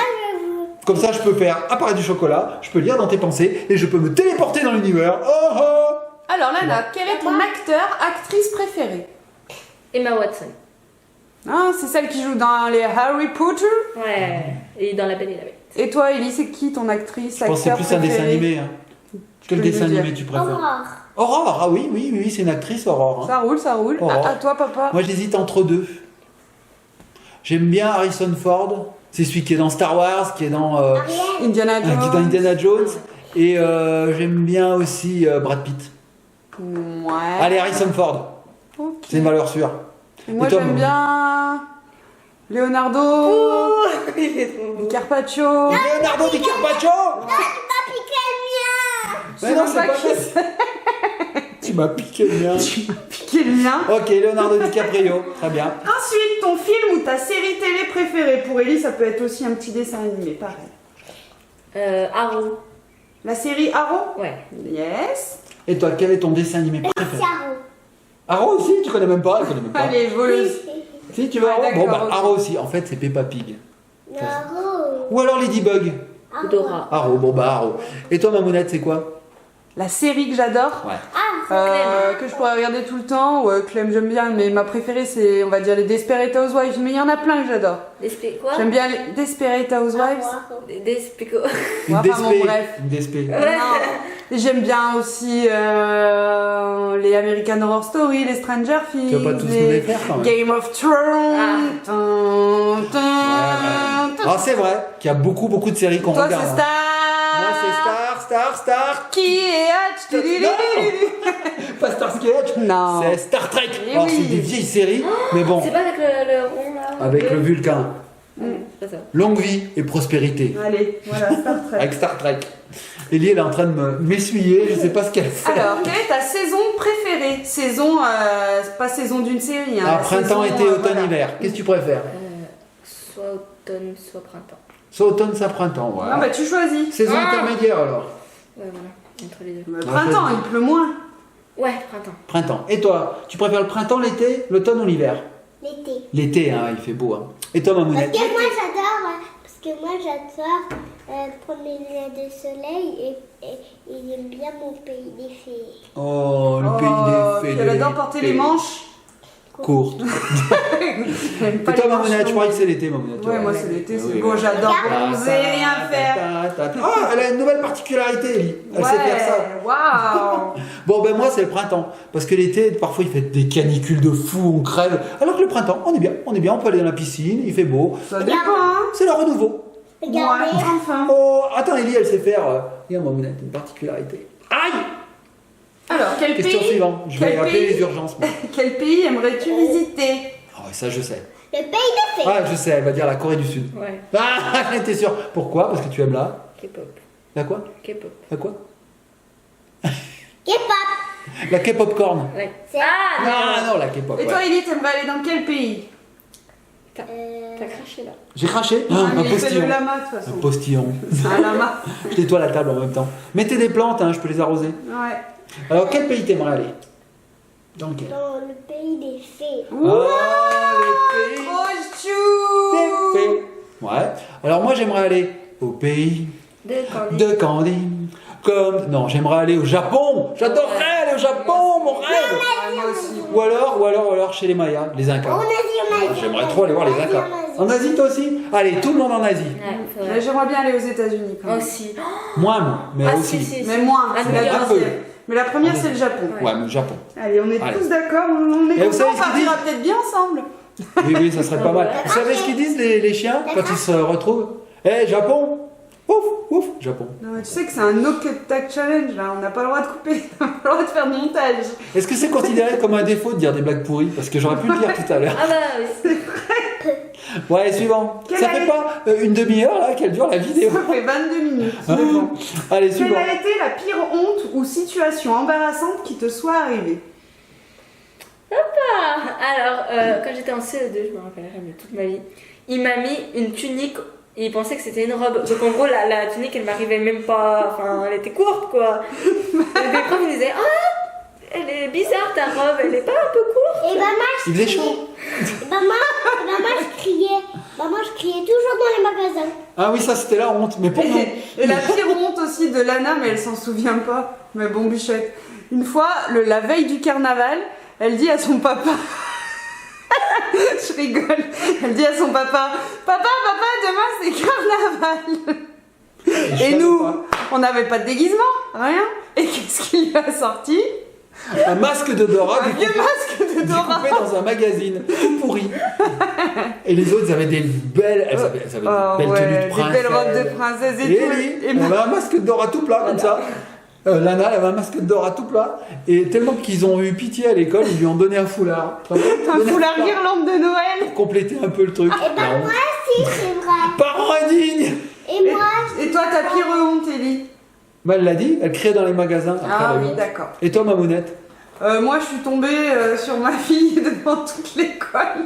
Speaker 3: Comme ça, je peux faire apparaître du chocolat, je peux lire dans tes pensées et je peux me téléporter dans l'univers. Oh oh.
Speaker 1: Alors Lana, quel est ton acteur, actrice préférée?
Speaker 4: Emma Watson.
Speaker 1: Ah, c'est celle qui joue dans les Harry Potter.
Speaker 4: Ouais. Et dans La Belle et la Bête.
Speaker 1: Et toi, Ellie, c'est qui ton actrice,
Speaker 3: Je pense que c'est
Speaker 1: acteur
Speaker 3: plus un dessin
Speaker 1: préféré?
Speaker 3: animé. Hein. Quel
Speaker 1: peux
Speaker 3: dessin
Speaker 1: nous
Speaker 3: animé tu préfères?
Speaker 2: Aurore.
Speaker 3: Aurore, ah oui, c'est une actrice Aurore. Hein.
Speaker 1: Ça roule, ça roule.
Speaker 3: Aurore.
Speaker 1: À toi, papa.
Speaker 3: Moi j'hésite entre deux. J'aime bien Harrison Ford, c'est celui qui est dans Star Wars, qui est dans,
Speaker 2: Ariel.
Speaker 1: Indiana
Speaker 3: qui est dans
Speaker 1: Jones.
Speaker 3: Indiana Jones. Et j'aime bien aussi Brad Pitt.
Speaker 1: Ouais.
Speaker 3: Allez, Harrison Ford,
Speaker 1: Ok.
Speaker 3: c'est une valeur sûre.
Speaker 1: Moi,
Speaker 3: Et toi,
Speaker 1: j'aime
Speaker 3: Maman?
Speaker 1: bien Leonardo
Speaker 4: Il est trop beau.
Speaker 1: Carpaccio.
Speaker 3: Leonardo DiCaprio.
Speaker 2: T'as piqué le
Speaker 1: Je
Speaker 3: Mais
Speaker 1: sais
Speaker 3: non,
Speaker 1: même
Speaker 3: c'est
Speaker 1: pas
Speaker 3: pas
Speaker 1: qui
Speaker 3: ça. Tu m'as piqué le mien.
Speaker 1: piqué le mien.
Speaker 3: Ok, Leonardo DiCaprio, très bien.
Speaker 1: Ensuite, ton film ou ta série télé préférée. Pour Ellie, ça peut être aussi un petit dessin animé, pareil.
Speaker 4: Arrow.
Speaker 1: La série Arrow.
Speaker 4: Ouais.
Speaker 1: Yes.
Speaker 3: Et toi, quel est ton dessin animé
Speaker 2: mien.
Speaker 3: préféré?
Speaker 2: Ciao.
Speaker 3: Arrow aussi, tu connais même pas, elle connaît même pas.
Speaker 1: Allez, voleuse.
Speaker 3: Si, tu veux Arrow?
Speaker 1: Ouais,
Speaker 3: Bon,
Speaker 1: d'accord,
Speaker 3: bah
Speaker 1: ok.
Speaker 3: Arrow aussi, en fait, c'est Peppa Pig.
Speaker 2: Naro.
Speaker 3: Ou alors Ladybug.
Speaker 4: Dora.
Speaker 3: Arrow, bon bah Arrow. Et toi, Mamounette, c'est quoi?
Speaker 1: La série que j'adore.
Speaker 3: Ouais.
Speaker 1: Que je pourrais regarder tout le temps. Ouais, Clem, j'aime bien. Mais ma préférée, c'est, on va dire, les Desperate Housewives. Mais il y en a plein que j'adore.
Speaker 4: Quoi?
Speaker 1: J'aime bien les Desperate Housewives.
Speaker 4: Des Spico.
Speaker 3: Une
Speaker 1: Enfin, bon,
Speaker 3: DSP.
Speaker 1: bref.
Speaker 3: Une DSP.
Speaker 1: Non. Et j'aime bien aussi les American Horror Story, les Stranger Things,
Speaker 3: Tu vas pas tous nous
Speaker 1: les
Speaker 3: les faire quand même.
Speaker 1: Game of Thrones.
Speaker 3: Ah, c'est vrai qu'il y a beaucoup de séries qu'on
Speaker 1: Toi,
Speaker 3: regarde.
Speaker 1: c'est
Speaker 3: hein.
Speaker 1: Star.
Speaker 3: Moi, c'est Star.
Speaker 1: Qui est Hatch.
Speaker 3: Pas Star Sketch.
Speaker 1: Non.
Speaker 3: C'est Star Trek.
Speaker 1: Eh
Speaker 3: Alors,
Speaker 1: oui.
Speaker 3: c'est des vieilles séries, mais bon,
Speaker 4: C'est pas avec le rond là?
Speaker 3: avec le vulcain.
Speaker 4: C'est pas ça.
Speaker 3: Longue vie et prospérité.
Speaker 1: Allez, voilà, Star Trek.
Speaker 3: Avec Star Trek. Ellie, elle est en train de m'essuyer, je sais pas ce qu'elle fait.
Speaker 1: Alors, quelle est ta saison préférée? Saison, c'est pas saison d'une série. Hein,
Speaker 3: Ah,
Speaker 1: la
Speaker 3: printemps,
Speaker 1: saison,
Speaker 3: été, automne,
Speaker 1: voilà.
Speaker 3: hiver. Qu'est-ce que tu préfères?
Speaker 4: Soit automne, soit printemps.
Speaker 3: Soit automne, soit printemps, voilà.
Speaker 1: Non, bah tu choisis.
Speaker 3: Saison intermédiaire alors.
Speaker 4: Ouais, voilà. Entre les deux.
Speaker 1: Le printemps, il pleut moins.
Speaker 4: Ouais, printemps.
Speaker 3: Printemps. Et toi, tu préfères le printemps, l'été, l'automne ou l'hiver?
Speaker 2: L'été.
Speaker 3: L'été, hein, il fait beau. Hein. Et toi,
Speaker 2: Parce
Speaker 3: Mamounette?
Speaker 2: que moi j'adore prendre mes lunettes de soleil et j'aime bien mon pays des fées.
Speaker 3: Oh, le
Speaker 1: Oh,
Speaker 3: pays des
Speaker 1: puis
Speaker 3: fées.
Speaker 1: elle adore porter les manches.
Speaker 3: courte.
Speaker 1: J'aime
Speaker 3: Et
Speaker 1: pas
Speaker 3: toi,
Speaker 1: les
Speaker 3: Mamounette,
Speaker 1: marches
Speaker 3: je croyais que c'est l'été, Mamounette.
Speaker 1: Ouais, moi c'est l'été, c'est
Speaker 3: Oui,
Speaker 1: bon,
Speaker 3: oui.
Speaker 1: j'adore bronzer, rien faire.
Speaker 3: Ah, elle a une nouvelle particularité, Ellie. Elle sait faire ça.
Speaker 1: Waouh.
Speaker 3: Bon, ben moi, c'est le printemps. Parce que l'été, parfois, il fait des canicules de fou, on crève. Alors que le printemps, on est bien, on peut aller dans la piscine, il fait beau.
Speaker 1: Ça dépend, hein.
Speaker 3: C'est le renouveau.
Speaker 2: Regardez.
Speaker 1: Ouais, enfin.
Speaker 3: Oh, attends, Ellie, elle sait faire. Regarde, Mamounette, une particularité. Aïe!
Speaker 1: Alors, quel
Speaker 3: Question
Speaker 1: pays,
Speaker 3: suivante. Je vais
Speaker 1: quel
Speaker 3: appeler
Speaker 1: pays-
Speaker 3: les urgences. moi.
Speaker 1: quel pays aimerais-tu visiter?
Speaker 3: Ah ouais, ça, je sais.
Speaker 2: Le pays de fées.
Speaker 3: Ah, je sais, elle va dire la Corée du Sud.
Speaker 4: Ouais,
Speaker 3: Ah, t'es sûr. Pourquoi? Parce que tu aimes la.
Speaker 4: K-pop.
Speaker 3: La quoi?
Speaker 4: K-pop.
Speaker 3: La quoi?
Speaker 2: K-pop.
Speaker 3: La K-pop corn.
Speaker 4: Ouais.
Speaker 2: C'est-
Speaker 4: Ah non.
Speaker 3: Ah non, la K-pop.
Speaker 1: Et
Speaker 3: ouais.
Speaker 1: toi, Ellie, t'aimerais aller dans quel pays?
Speaker 4: T'as craché là.
Speaker 3: J'ai craché.
Speaker 1: Ah,
Speaker 3: Un
Speaker 1: mais c'est
Speaker 3: postillon.
Speaker 1: le lama, de toute
Speaker 3: Un
Speaker 1: façon.
Speaker 3: postillon.
Speaker 1: C'est un lama.
Speaker 3: Je nettoie la table en même temps. Mettez des plantes, hein, je peux les arroser.
Speaker 1: Ouais.
Speaker 3: Alors, quel pays t'aimerais aller? Dans lequel?
Speaker 2: Dans le pays des fées.
Speaker 3: Oh, le pays
Speaker 1: Oh,
Speaker 3: des
Speaker 1: chou.
Speaker 3: fées. Ouais. Alors, moi, j'aimerais aller au pays
Speaker 4: De Candy.
Speaker 3: de Candy. Comme. Non, j'aimerais aller au Japon. J'adorerais aller au Japon, mon rêve.
Speaker 1: Ouais, moi aussi.
Speaker 3: Ou alors chez les Mayas, les Incas.
Speaker 2: En Asie, en Asie.
Speaker 3: J'aimerais trop aller voir les Incas. En Asie, toi aussi? Allez, tout le monde en Asie.
Speaker 4: Ouais, c'est
Speaker 1: Mais
Speaker 4: vrai.
Speaker 1: j'aimerais bien aller aux États-Unis quand
Speaker 4: Moi
Speaker 1: même.
Speaker 4: aussi.
Speaker 3: Moi, mais
Speaker 4: Ah,
Speaker 3: aussi.
Speaker 4: si.
Speaker 1: Mais moins,
Speaker 4: Ah,
Speaker 1: c'est
Speaker 4: mais
Speaker 1: la
Speaker 3: un peu.
Speaker 1: deuxième. Mais la première, c'est le Japon.
Speaker 3: Ouais, mais le Japon.
Speaker 1: Allez, on est
Speaker 3: Allez.
Speaker 1: tous d'accord, on est
Speaker 3: Et vous
Speaker 1: contents,
Speaker 3: savez
Speaker 1: on
Speaker 3: ce qu'ils
Speaker 1: partira peut-être bien ensemble.
Speaker 3: Oui, oui, ça serait pas mal. Vous savez ce qu'ils disent, les chiens, quand ils se retrouvent? Eh, Japon! Ouf, ouf, Japon.
Speaker 1: Non, mais tu sais que c'est un no cut tag challenge là, on n'a pas le droit de couper, on n'a pas le droit de faire de montage.
Speaker 3: Est-ce que c'est considéré comme un défaut de dire des blagues pourries? Parce que j'aurais pu le dire tout à l'heure.
Speaker 4: Ah bah oui.
Speaker 3: Ouais, suivant.
Speaker 1: Quelle
Speaker 3: Ça fait
Speaker 1: année
Speaker 3: pas une demi-heure là qu'elle dure la vidéo.
Speaker 1: Ça fait 22 minutes.
Speaker 3: Hein
Speaker 1: mais bon.
Speaker 3: Allez,
Speaker 1: Quelle
Speaker 3: suivant.
Speaker 1: a été la pire honte ou situation embarrassante qui te soit arrivée?
Speaker 4: Alors, quand j'étais en CE2, je me rappellerai de toute ma vie, il m'a mis une tunique et il pensait que c'était une robe. Donc en gros, la tunique, elle m'arrivait même pas. Enfin, elle était courte quoi. Et les profs ils disaient ah, elle est bizarre ta robe, elle est pas un peu courte.
Speaker 2: Et bah, moi,
Speaker 3: Il faisait chaud.
Speaker 2: je criais. Bah, moi, je criais toujours dans les magasins.
Speaker 3: Ah oui, ça c'était la honte, mais pour nous.
Speaker 1: Et la pire honte aussi de Lana, mais elle s'en souvient pas. Mais bon, bichette. Une fois, la veille du carnaval, elle dit à son papa. Je rigole. Elle dit à son papa, papa, demain c'est carnaval.
Speaker 3: je
Speaker 1: Et
Speaker 3: savais
Speaker 1: nous,
Speaker 3: pas.
Speaker 1: on n'avait pas de déguisement, rien. Et qu'est-ce qu'il lui a sorti?
Speaker 3: Un masque de Dora
Speaker 1: Un vieux masque de Dora.
Speaker 3: découpé dans un magazine, tout pourri. Et les autres, ils avaient des belles, elles avaient
Speaker 1: Oh,
Speaker 3: des belles
Speaker 1: ouais,
Speaker 3: tenues de
Speaker 1: des
Speaker 3: princesse.
Speaker 1: belles robes de princesse et
Speaker 3: Et
Speaker 1: tout.
Speaker 3: lui,
Speaker 1: Et
Speaker 3: elle avait un masque de Dora tout plat comme ça. Lana, elle avait un masque de Dora tout plat. Et tellement qu'ils ont eu pitié à l'école, ils lui ont donné un foulard.
Speaker 1: un foulard guirlande de Noël.
Speaker 3: Pour compléter un peu le truc.
Speaker 2: Et bah, moi aussi, c'est vrai.
Speaker 3: Parents indignes.
Speaker 2: Et moi,
Speaker 1: Et toi, ta pire honte, Ellie?
Speaker 3: Bah, elle l'a dit, elle criait dans les magasins. Après,
Speaker 1: Ah
Speaker 3: elle a
Speaker 1: oui,
Speaker 3: eu.
Speaker 1: d'accord.
Speaker 3: Et toi, Mamounette?
Speaker 1: Moi, je suis tombée sur ma fille devant toute l'école.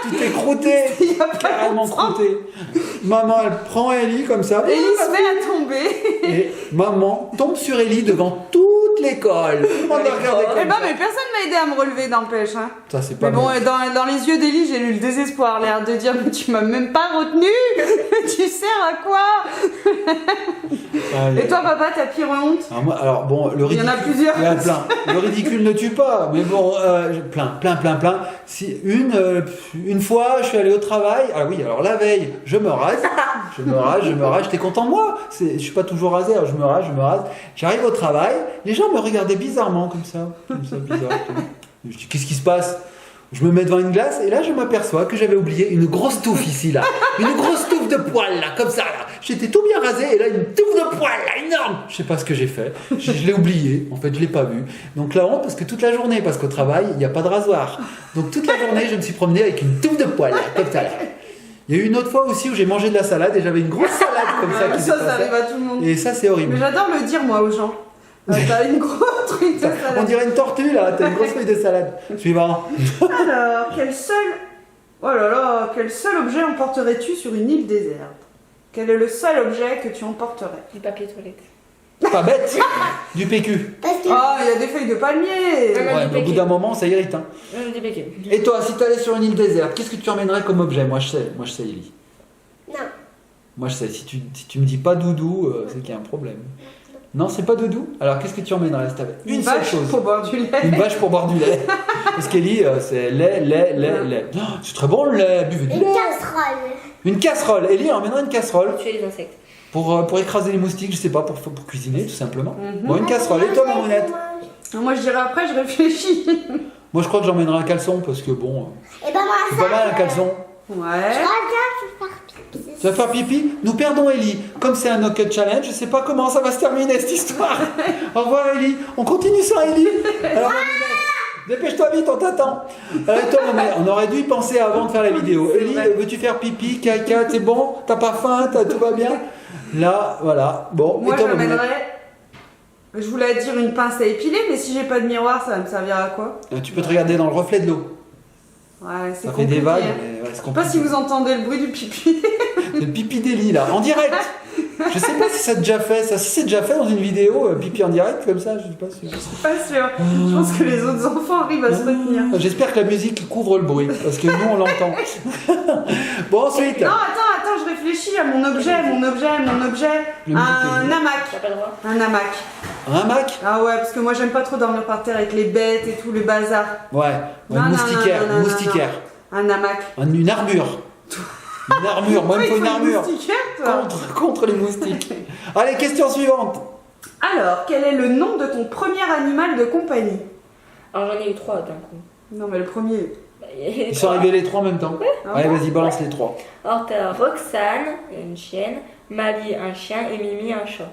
Speaker 3: Tu t'es croûté.
Speaker 1: Il y a pas
Speaker 3: Carrément
Speaker 1: longtemps.
Speaker 3: croûté. Maman, elle prend Ellie comme ça.
Speaker 1: Ellie se met à tomber.
Speaker 3: Et maman tombe sur Ellie devant toute l'école. Tout le monde la regardait
Speaker 1: Eh
Speaker 3: comme
Speaker 1: ben,
Speaker 3: ça.
Speaker 1: mais personne m'a aidé à me relever, n'empêche. Hein.
Speaker 3: Ça, c'est pas
Speaker 1: Mais bon,
Speaker 3: bien.
Speaker 1: dans les yeux d'Ellie, j'ai lu le désespoir, l'air de dire, mais tu m'as même pas retenu. Tu sers à quoi?
Speaker 3: Allez.
Speaker 1: Et toi, papa, ta pire honte?
Speaker 3: Alors, bon, le
Speaker 1: Il y
Speaker 3: ridicule.
Speaker 1: en a plusieurs.
Speaker 3: Il y en a plein. Le ridicule ne tue pas, mais bon, plein. Si, une fois, je suis allé au travail. Ah oui, alors la veille, je me rase. J'étais content de moi. Je suis pas toujours rasé, alors je me rase. J'arrive au travail, les gens me regardaient bizarrement, comme ça, bizarre. Je dis, qu'est-ce qui se passe? Je me mets devant une glace et là je m'aperçois que j'avais oublié une grosse touffe ici là. Une grosse touffe de poils là, comme ça là. J'étais tout bien rasé et là une touffe de poils là, énorme. Je sais pas ce que j'ai fait. Je l'ai oublié, en fait je l'ai pas vu. Donc la honte parce que toute la journée, parce qu'au travail il n'y a pas de rasoir. Donc toute la journée je me suis promené avec une touffe de poils là, comme ça là. Il y a eu une autre fois aussi où j'ai mangé de la salade et j'avais une grosse salade comme ça qui
Speaker 1: Ça
Speaker 3: dépassait.
Speaker 1: arrive à tout le monde.
Speaker 3: Et ça c'est horrible.
Speaker 1: Mais j'adore le dire, moi, aux gens. T'as une grosse truc de
Speaker 3: On
Speaker 1: salade.
Speaker 3: dirait une tortue là, t'as une grosse feuille de salade. Suivant.
Speaker 1: Alors, oh là là, quel seul objet emporterais-tu sur une île déserte? Quel est le seul objet que tu emporterais?
Speaker 4: Du papier toilette.
Speaker 3: Pas bête. Du PQ.
Speaker 2: parce que
Speaker 1: Ah, il y a des feuilles de palmier.
Speaker 4: Ouais,
Speaker 3: Ouais, mais au bout d'un moment ça irrite. Hein.
Speaker 4: Du papier.
Speaker 3: Et toi, si tu allais sur une île déserte, qu'est-ce que tu emmènerais comme objet? Moi je sais, Ellie.
Speaker 2: non.
Speaker 3: Moi je sais, si tu me dis pas doudou, c'est qu'il y a un problème. Non, c'est pas doudou. Alors, qu'est-ce que tu emmènerais si t'avais une seule
Speaker 1: vache
Speaker 3: chose?
Speaker 1: pour boire du lait.
Speaker 3: Une vache pour boire du lait. Parce qu'Ellie, c'est lait. Oh, c'est très bon le lait, buvez du
Speaker 2: Une
Speaker 3: lait.
Speaker 2: casserole.
Speaker 3: Une casserole. Ellie emmènerait une casserole
Speaker 4: Tuer les insectes.
Speaker 3: pour écraser les moustiques, je sais pas, pour cuisiner tout simplement. Bon, une casserole. Et toi, mamounette?
Speaker 1: Moi, je dirais après, je réfléchis.
Speaker 3: Moi, je crois que j'emmènerai un caleçon parce que bon,
Speaker 2: Et ben moi,
Speaker 3: c'est pas mal un caleçon.
Speaker 2: je
Speaker 1: Ouais.
Speaker 2: regarde, je vais faire pipi.
Speaker 3: Tu vas faire pipi? Nous perdons Ellie. Comme c'est un knock-out challenge, je sais pas comment ça va se terminer cette histoire. Au revoir Ellie. On continue sans Ellie. Alors, mamounette, dépêche-toi vite, on t'attend. Et toi, maman, on aurait dû y penser avant de faire la vidéo.
Speaker 1: C'est
Speaker 3: Ellie,
Speaker 1: vrai.
Speaker 3: veux-tu faire pipi, caca? T'es bon? T'as pas faim? Tout va bien? Là, voilà. Bon,
Speaker 1: Moi,
Speaker 3: et toi, mamounette?
Speaker 1: j'amènerais. Je voulais dire une pince à épiler, mais si j'ai pas de miroir, ça va me servir à quoi?
Speaker 3: Tu peux te regarder dans le reflet de l'eau.
Speaker 1: Ouais, c'est
Speaker 3: Ça fait
Speaker 1: compliqué.
Speaker 3: des vagues,
Speaker 1: hein.
Speaker 3: mais ouais, c'est
Speaker 1: Je sais pas si
Speaker 3: compliqué.
Speaker 1: vous entendez le bruit du pipi.
Speaker 3: C'est le pipi d'Ellie là, en direct. Je sais pas si ça a déjà fait ça. Si c'est déjà fait dans une vidéo, pipi en direct comme ça, je suis pas sûr.
Speaker 1: Je suis pas sûre. Je pense que les autres enfants arrivent à se retenir.
Speaker 3: J'espère que la musique couvre le bruit, parce que nous on l'entend. Bon, ensuite.
Speaker 1: Non, attends, je réfléchis à mon objet.
Speaker 3: Le
Speaker 1: Un hamac.
Speaker 4: T'as pas le droit.
Speaker 1: Un hamac.
Speaker 3: Un hamac?
Speaker 1: Ah ouais, parce que moi j'aime pas trop dormir par terre avec les bêtes et tout, le bazar.
Speaker 3: Ouais,
Speaker 1: Non,
Speaker 3: une
Speaker 1: non,
Speaker 3: moustiquaire,
Speaker 1: non, non,
Speaker 3: une
Speaker 1: non,
Speaker 3: moustiquaire.
Speaker 1: Un hamac.
Speaker 3: Une armure. Une armure, moi il me faut une armure.
Speaker 1: moustiquaire, toi.
Speaker 3: Contre les moustiques. Allez, question suivante.
Speaker 1: Alors, quel est le nom de ton premier animal de compagnie?
Speaker 4: Alors j'en ai eu 3 d'un coup.
Speaker 1: Non, mais le premier.
Speaker 4: Bah, il y a les
Speaker 3: Ils sont
Speaker 4: trois.
Speaker 3: arrivés les trois en même temps.
Speaker 1: Ah
Speaker 3: Allez,
Speaker 1: bon
Speaker 3: vas-y, balance les trois.
Speaker 4: Alors t'as Roxane, une chienne, Mali, un chien et Mimi, un chat.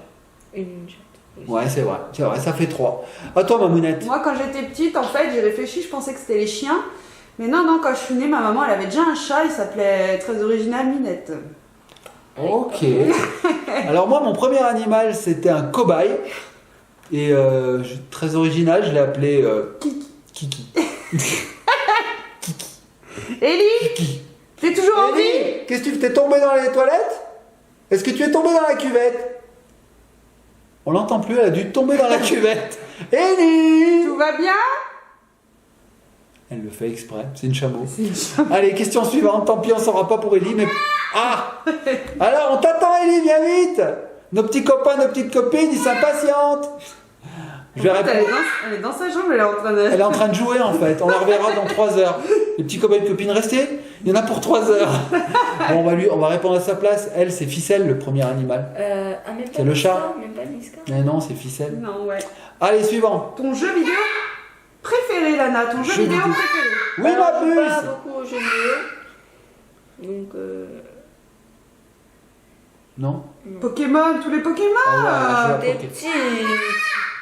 Speaker 4: Une chatte.
Speaker 3: Ouais, c'est vrai, ça fait 3. À toi, mamounette.
Speaker 1: Moi, quand j'étais petite, en fait, j'ai réfléchi, je pensais que c'était les chiens. Mais non, quand je suis née, ma maman, elle avait déjà un chat, il s'appelait très original Minette.
Speaker 3: Ok. Alors moi, mon premier animal, c'était un cobaye. Et très original, je l'ai appelé Kiki.
Speaker 1: Ellie, t'es toujours en vie?
Speaker 3: Ellie, qu'est-ce que tu fais? T'es tombé dans les toilettes? Est-ce que tu es tombé dans la cuvette? On l'entend plus, elle a dû tomber dans la cuvette. Ellie!
Speaker 1: Tout va bien?
Speaker 3: Elle le fait exprès, c'est une chameau.
Speaker 1: C'est une chameau.
Speaker 3: Allez, question suivante. Tant pis, on saura pas pour Ellie, mais... Ah! Alors, on t'attend, Ellie, viens vite! Nos petits copains, nos petites copines, ils s'impatientent. Je vais
Speaker 1: En fait,
Speaker 3: répondre.
Speaker 1: elle est dans sa chambre, elle est en train de...
Speaker 3: Elle est en train de jouer, en fait. On la reverra dans 3 heures. Les petits copains et copines, restez. Il y en a pour 3 heures. Bon, on va répondre à sa place. Elle, c'est Ficelle, le premier animal.
Speaker 4: Même pas
Speaker 3: C'est le
Speaker 4: Niska,
Speaker 3: chat.
Speaker 4: Même pas Niska.
Speaker 3: Mais non, c'est Ficelle.
Speaker 1: Non, ouais.
Speaker 3: Allez, suivant.
Speaker 1: Ton jeu vidéo préféré, Lana? Ton jeu
Speaker 3: Jeu
Speaker 1: vidéo
Speaker 3: vidéo.
Speaker 1: préféré?
Speaker 3: Oui, ma
Speaker 4: Alors, je joue pas
Speaker 3: puce!
Speaker 4: beaucoup aux jeux vidéo. Donc
Speaker 3: Non?
Speaker 1: Pokémon, tous les Pokémon!
Speaker 3: Ah ouais, je
Speaker 4: des
Speaker 3: vois Poké-
Speaker 4: petits.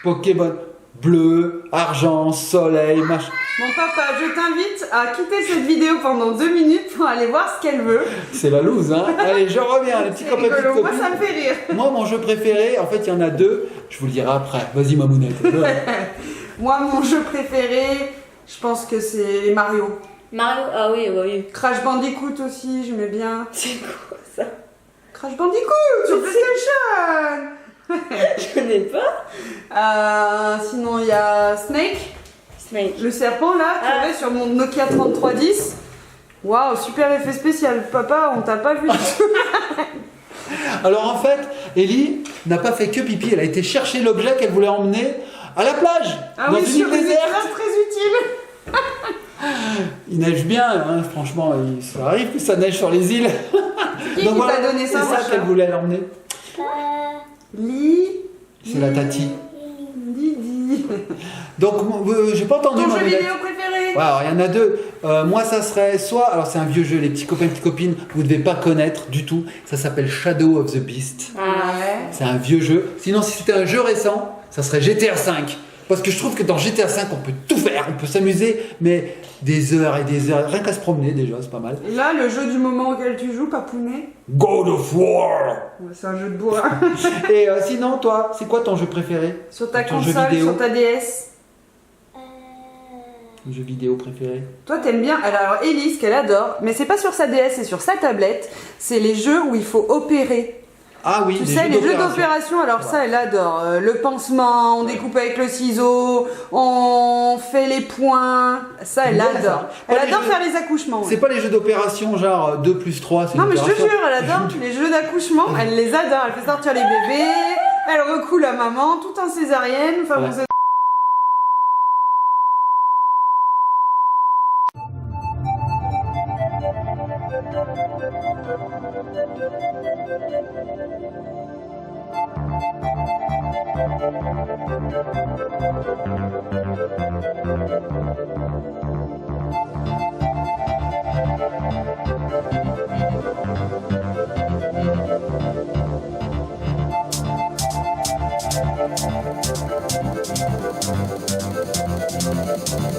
Speaker 3: Pokémon. Bleu, argent, soleil, machin.
Speaker 1: Mon papa, je t'invite à quitter cette vidéo pendant 2 minutes pour aller voir ce qu'elle veut.
Speaker 3: C'est la loose, hein? Allez, je reviens, les petits
Speaker 1: C'est
Speaker 3: copains et petites
Speaker 1: rigolo, moi
Speaker 3: copines.
Speaker 1: ça me fait rire.
Speaker 3: Moi, mon jeu préféré, en fait, il y en a 2. Je vous le dirai après. Vas-y, mamounette.
Speaker 1: Moi, mon jeu préféré, je pense que c'est Mario.
Speaker 4: Mario, ah oui, bah oui.
Speaker 1: Crash Bandicoot aussi, j'aimais bien.
Speaker 4: C'est quoi ça?
Speaker 1: Crash Bandicoot sur PlayStation.
Speaker 4: Je connais pas.
Speaker 1: Sinon, il y a Snake,
Speaker 4: Snake.
Speaker 1: le serpent là, qui
Speaker 4: Ah.
Speaker 1: avait sur mon Nokia 3310. Waouh, super effet spécial. Papa, on t'a pas vu du tout.
Speaker 3: Alors, en fait, Ellie n'a pas fait que pipi. Elle a été chercher l'objet qu'elle voulait emmener à la plage.
Speaker 1: Ah
Speaker 3: dans
Speaker 1: oui,
Speaker 3: une
Speaker 1: sur
Speaker 3: île
Speaker 1: une
Speaker 3: déserte.
Speaker 1: éclairage très utile.
Speaker 3: Il neige bien, hein, franchement. Ça arrive que ça neige sur les îles.
Speaker 1: Qui
Speaker 3: Donc
Speaker 1: t'a
Speaker 3: voilà,
Speaker 1: donné ça,
Speaker 3: c'est
Speaker 1: mon
Speaker 3: ça
Speaker 1: chat
Speaker 3: qu'elle voulait l'emmener. C'est la tati.
Speaker 1: Lydie.
Speaker 3: Donc, j'ai pas entendu
Speaker 1: Ton jeu
Speaker 3: mamounette.
Speaker 1: vidéo préféré?
Speaker 3: Ouais, alors il y en a 2. Moi, ça serait soit. Alors, c'est un vieux jeu, les petits copains, petites copines, vous devez pas connaître du tout. Ça s'appelle Shadow of the Beast.
Speaker 1: Ouais.
Speaker 3: C'est un vieux jeu. Sinon, si c'était un jeu récent, ça serait GTA V. Parce que je trouve que dans GTA V, on peut tout faire. On peut s'amuser, mais des heures et des heures. Rien qu'à se promener, déjà, c'est pas mal.
Speaker 1: Et là, le jeu du moment auquel tu joues, Papounet?
Speaker 3: God of War.
Speaker 1: Ouais, c'est un jeu de bourrin.
Speaker 3: Et sinon, toi, c'est quoi ton jeu préféré?
Speaker 1: Sur ta
Speaker 3: Ton jeu
Speaker 1: console,
Speaker 3: vidéo.
Speaker 1: sur ta DS.
Speaker 3: Ton jeu vidéo préféré?
Speaker 1: Toi, t'aimes bien. Alors, Ellie, ce qu'elle adore, mais c'est pas sur sa DS, c'est sur sa tablette. C'est les jeux où il faut opérer.
Speaker 3: Ah oui,
Speaker 1: Tu
Speaker 3: des
Speaker 1: sais, les jeux
Speaker 3: d'opération.
Speaker 1: d'opération, alors
Speaker 3: Ouais.
Speaker 1: ça, elle adore. Le pansement, on découpe avec le ciseau, on fait les points. Ça, elle
Speaker 3: Bien,
Speaker 1: adore.
Speaker 3: ça.
Speaker 1: Elle
Speaker 3: Pas les
Speaker 1: adore
Speaker 3: jeux-
Speaker 1: faire les accouchements.
Speaker 3: C'est
Speaker 1: ouais.
Speaker 3: pas les jeux d'opération genre 2 plus 3, c'est
Speaker 1: Non,
Speaker 3: une
Speaker 1: mais je te
Speaker 3: opération.
Speaker 1: jure, elle adore les jeux d'accouchement. Elle les adore. Elle fait sortir les bébés, Elle recoule la maman, tout en césarienne. Enfin, bon,
Speaker 3: Ouais.